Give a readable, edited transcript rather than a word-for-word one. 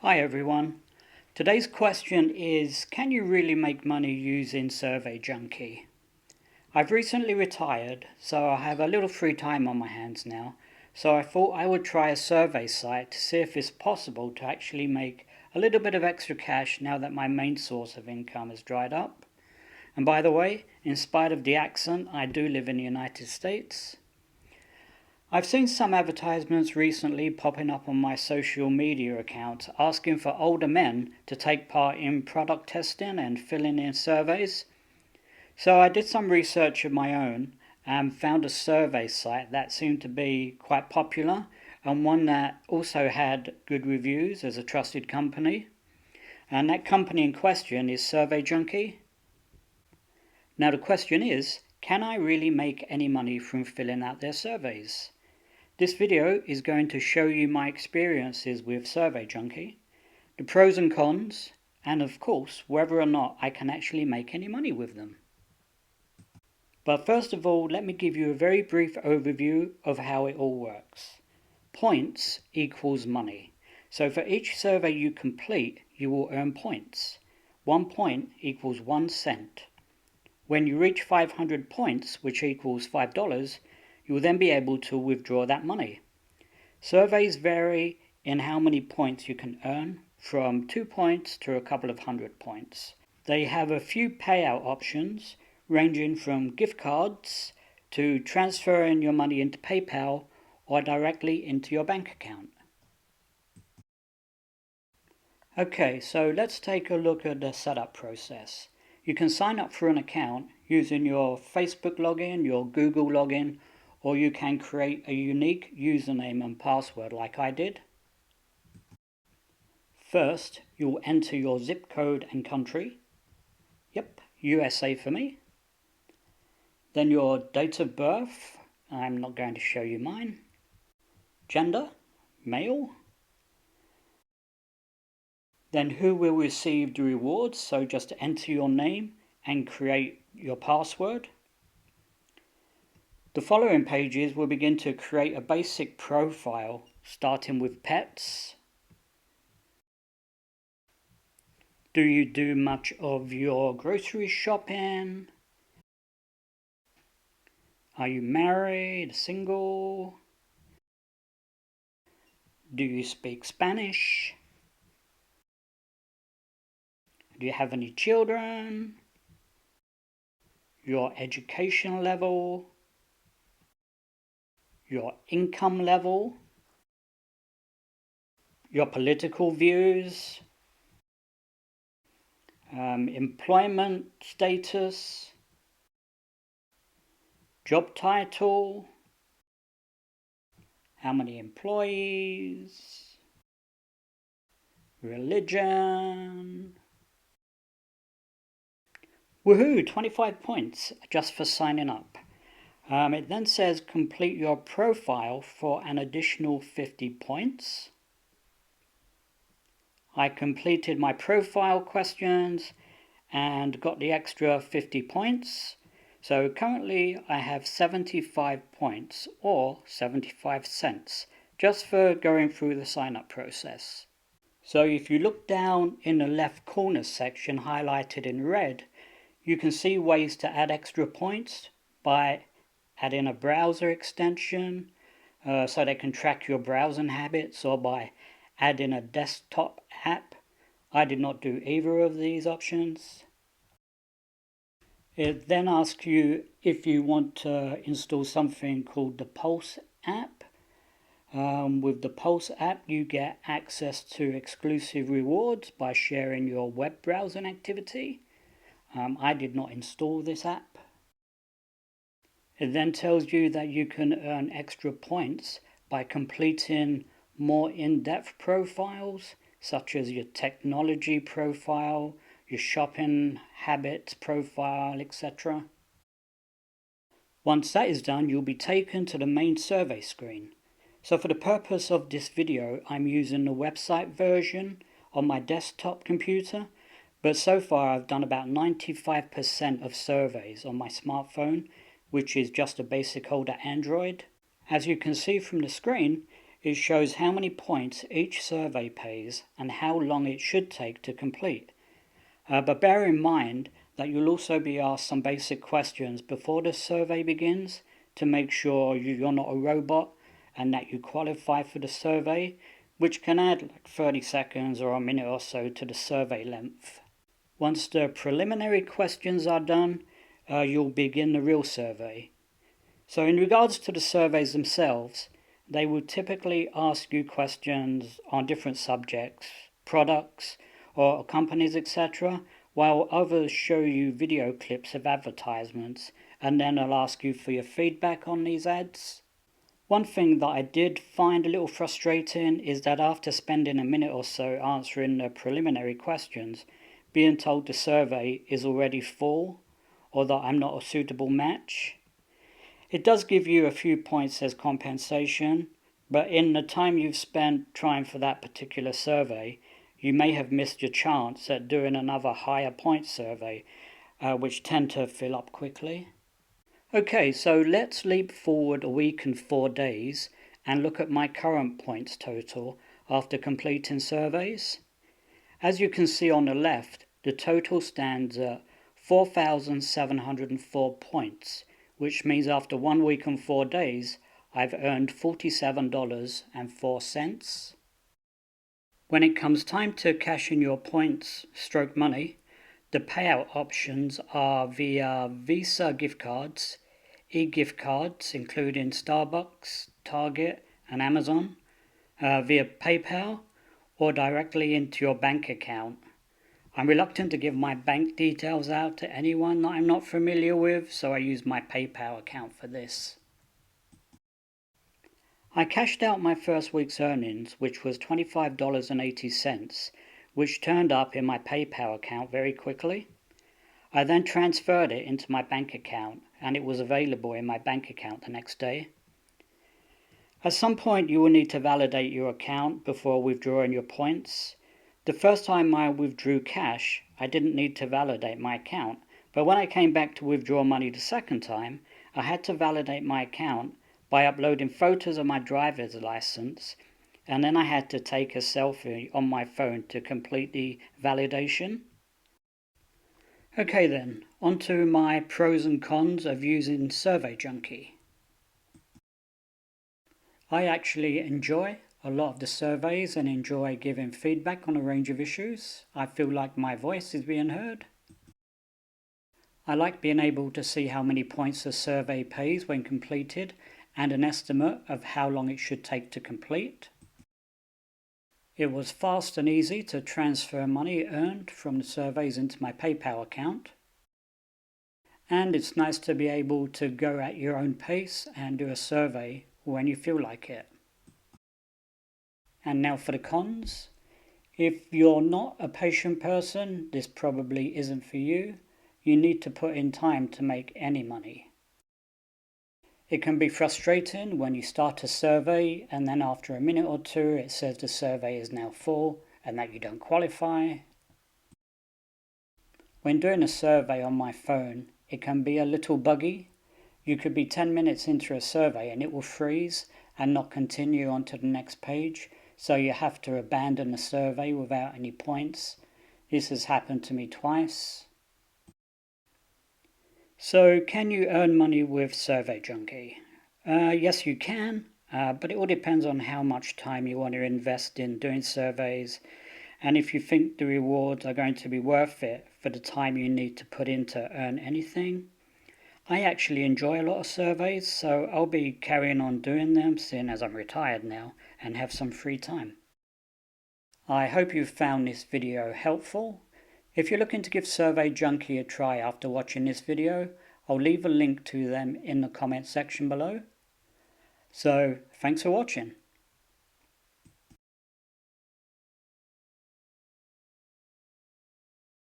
Hi everyone. Today's question is, can you really make money using Survey Junkie? I've recently retired, so I have a little free time on my hands now, so I thought I would try a survey site to see if it's possible to actually make a little bit of extra cash now that my main source of income has dried up. And by the way, in spite of the accent, I do live in the United States. I've seen some advertisements recently popping up on my social media account asking for older men to take part in product testing and filling in surveys. So I did some research of my own and found a survey site that seemed to be quite popular and one that also had good reviews as a trusted company. And that company in question is Survey Junkie. Now the question is, can I really make any money from filling out their surveys? This video is going to show you my experiences with Survey Junkie, the pros and cons, and of course whether or not I can actually make any money with them. But first of all, let me give you a very brief overview of how it all works. Points equals money. So for each survey you complete, you will earn points. 1 point equals 1 cent. When you reach 500 points, which equals $5, you will then be able to withdraw that money. Surveys vary in how many points you can earn, from 2 points to a couple of 100 points. They have a few payout options, ranging from gift cards to transferring your money into PayPal or directly into your bank account. Okay, so let's take a look at the setup process. You can sign up for an account using your Facebook login, your Google login, or you can create a unique username and password like I did. First, you'll enter your zip code and country. Yep, USA for me. Then your date of birth. I'm not going to show you mine. Gender, male. Then who will receive the rewards, so just enter your name and create your password. The following pages will begin to create a basic profile, starting with pets. Do you do much of your grocery shopping? Are you married, single? Do you speak Spanish? Do you have any children? Your education level? Your income level? Your political views? Employment status? Job title? How many employees? Religion? Woohoo! 25 points just for signing up. It then says complete your profile for an additional 50 points. I completed my profile questions and got the extra 50 points. So currently I have 75 points or 75 cents just for going through the sign-up process. So if you look down in the left corner section highlighted in red, you can see ways to add extra points by adding a browser extension so they can track your browsing habits, or by adding a desktop app. I did not do either of these options. It then asks you if you want to install something called the Pulse app. With the Pulse app, you get access to exclusive rewards by sharing your web browsing activity. I did not install this app. It then tells you that you can earn extra points by completing more in-depth profiles, such as your technology profile, your shopping habits profile, etc. Once that is done, you'll be taken to the main survey screen. So for the purpose of this video, I'm using the website version on my desktop computer, but so far I've done about 95% of surveys on my smartphone, which is just a basic older Android. As you can see from the screen, it shows how many points each survey pays and how long it should take to complete. But bear in mind that you'll also be asked some basic questions before the survey begins to make sure you're not a robot and that you qualify for the survey, which can add like 30 seconds or a minute or so to the survey length. Once the preliminary questions are done, you'll begin the real survey. So in regards to the surveys themselves, they will typically ask you questions on different subjects, products, or companies, etc., while others show you video clips of advertisements, and then they'll ask you for your feedback on these ads. One thing that I did find a little frustrating is that after spending a minute or so answering the preliminary questions, being told the survey is already full or that I'm not a suitable match. It does give you a few points as compensation, but in the time you've spent trying for that particular survey, you may have missed your chance at doing another higher point survey, which tend to fill up quickly. Okay, so let's leap forward a week and 4 days and look at my current points total after completing surveys. As you can see on the left, the total stands at 4,704 points, which means after 1 week and 4 days, I've earned $47.04. When it comes time to cash in your points stroke money, the payout options are via Visa gift cards, e-gift cards including Starbucks, Target and Amazon, via PayPal, or directly into your bank account. I'm reluctant to give my bank details out to anyone that I'm not familiar with, so I use my PayPal account for this. I cashed out my first week's earnings, which was $25.80, which turned up in my PayPal account very quickly. I then transferred it into my bank account, and it was available in my bank account the next day. At some point you will need to validate your account before withdrawing your points. The first time I withdrew cash, I didn't need to validate my account, but when I came back to withdraw money the second time, I had to validate my account by uploading photos of my driver's license, and then I had to take a selfie on my phone to complete the validation. Okay then, on to my pros and cons of using Survey Junkie. I actually enjoy a lot of the surveys and enjoy giving feedback on a range of issues. I feel like my voice is being heard. I like being able to see how many points a survey pays when completed and an estimate of how long it should take to complete. It was fast and easy to transfer money earned from the surveys into my PayPal account. And it's nice to be able to go at your own pace and do a survey when you feel like it. And now for the cons. If you're not a patient person, this probably isn't for you. You need to put in time to make any money. It can be frustrating when you start a survey and then after a minute or two it says the survey is now full and that you don't qualify. When doing a survey on my phone, it can be a little buggy. You could be 10 minutes into a survey and it will freeze and not continue on to the next page, so you have to abandon the survey without any points. This has happened to me twice. So, can you earn money with Survey Junkie? Yes, you can, but it all depends on how much time you want to invest in doing surveys, and if you think the rewards are going to be worth it for the time you need to put in to earn anything. I actually enjoy a lot of surveys, so I'll be carrying on doing them, seeing as I'm retired now and have some free time. I hope you found this video helpful. If you're looking to give Survey Junkie a try after watching this video, I'll leave a link to them in the comment section below. So, thanks for watching.